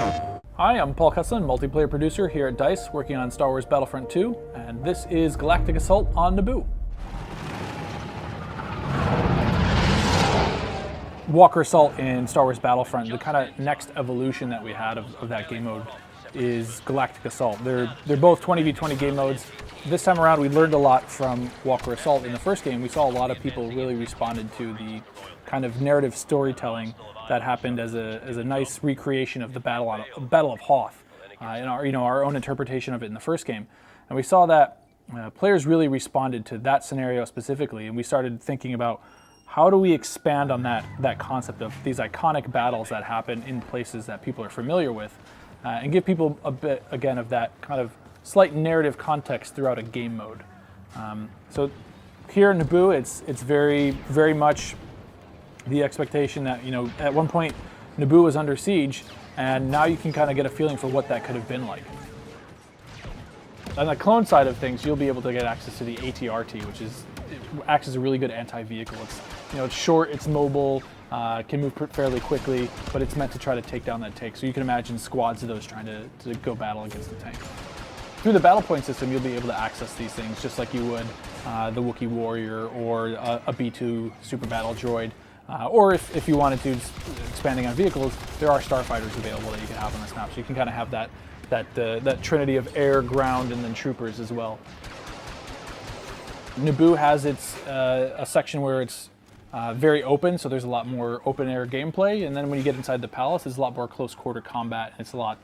Hi, I'm Paul Cusslin, multiplayer producer here at DICE, working on Star Wars Battlefront 2, and this is Galactic Assault on Naboo. Walker Assault in Star Wars Battlefront, the kind of next evolution that we had of that game mode is Galactic Assault. They're both 20v20 game modes. This time around we learned a lot from Walker Assault. In the first game we saw a lot of people really responded to the kind of narrative storytelling that happened as a nice recreation of the Battle of Hoth, in our own interpretation of it in the first game. And we saw that players really responded to that scenario specifically, and we started thinking about how do we expand on that concept of these iconic battles that happen in places that people are familiar with, and give people a bit, again, of that kind of slight narrative context throughout a game mode. So here in Naboo, it's very, very much the expectation that, at one point Naboo was under siege, and now you can kind of get a feeling for what that could have been like. On the clone side of things, you'll be able to get access to the AT-RT, which acts as a really good anti-vehicle. It's short, it's mobile, can move fairly quickly, but it's meant to try to take down that tank. So you can imagine squads of those trying to go battle against the tank. Through the battle point system, you'll be able to access these things just like you would the Wookiee Warrior or a B-2 super battle droid. Or if you wanted to, expanding on vehicles, there are starfighters available that you can have on this map. So you can kind of have that trinity of air, ground, and then troopers as well. Naboo has a section where it's very open, so there's a lot more open air gameplay, and then when you get inside the palace, there's a lot more close quarter combat, and it's a lot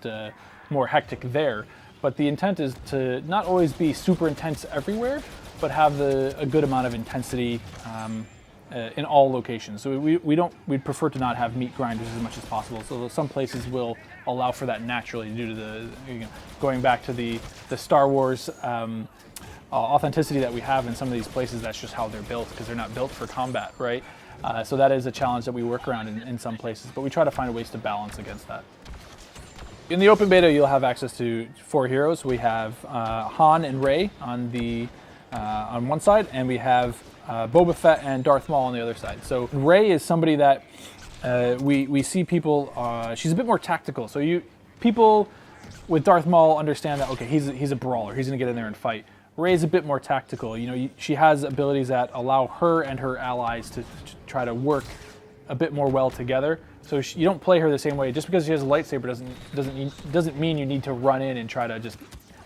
more hectic there. But the intent is to not always be super intense everywhere, but have a good amount of intensity in all locations. So we'd prefer to not have meat grinders as much as possible. So some places will allow for that naturally due to going back to the Star Wars authenticity that we have in some of these places. That's just how they're built, because they're not built for combat, right? So that is a challenge that we work around in some places, but we try to find ways to balance against that. In the open beta, you'll have access to 4 heroes. We have Han and Rey on one side, and we have Boba Fett and Darth Maul on the other side. So Rey is somebody that we see people. She's a bit more tactical. So people with Darth Maul understand that, okay, he's a brawler. He's going to get in there and fight. Rey's a bit more tactical. She has abilities that allow her and her allies to try to work a bit more well together. So you don't play her the same way. Just because she has a lightsaber doesn't mean you need to run in and try to just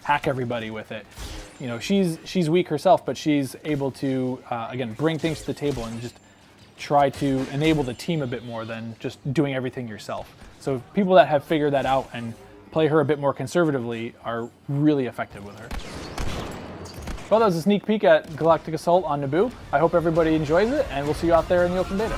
hack everybody with it. She's weak herself, but she's able to again bring things to the table and just try to enable the team a bit more than just doing everything yourself. So people that have figured that out and play her a bit more conservatively are really effective with her. Well, that was a sneak peek at Galactic Assault on Naboo. I hope everybody enjoys it, and we'll see you out there in the open beta.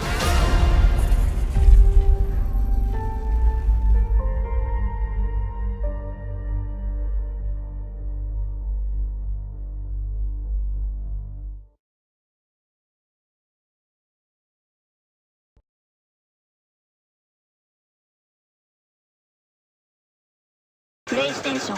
PlayStation